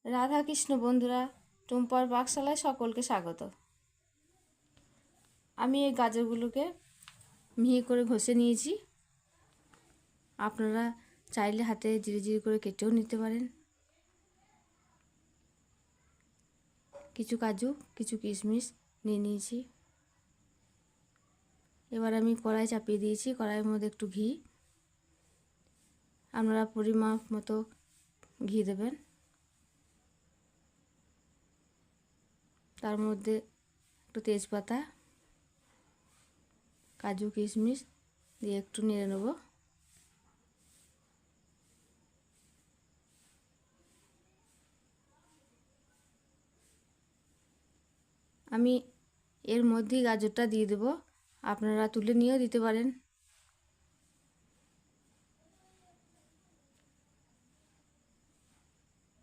রাধা কৃষ্ণ বন্ধুরা, টুম্পার পাকশালায় সকলকে স্বাগত। আমি এই গাজরগুলোকে মিহি করে ঘষে নিয়েছি। আপনারা চাইলে হাতে জিরে জিরে করে কেটেও নিতে পারেন। কিছু কাজু, কিছু কিশমিশ নিয়ে নিয়েছি। এবার আমি কড়াই চাপিয়ে দিয়েছি। কড়াইয়ের মধ্যে একটু ঘি, আপনারা পরিমাপ মতো ঘি দেবেন। তার মধ্যে একটু তেজপাতা, কাজু কিশমিশ দিয়ে একটু নেড়ে নেব। আমি এর মধ্যেই গাজরটা দিয়ে দেব, আপনারা তুলে নিয়েও দিতে পারেন।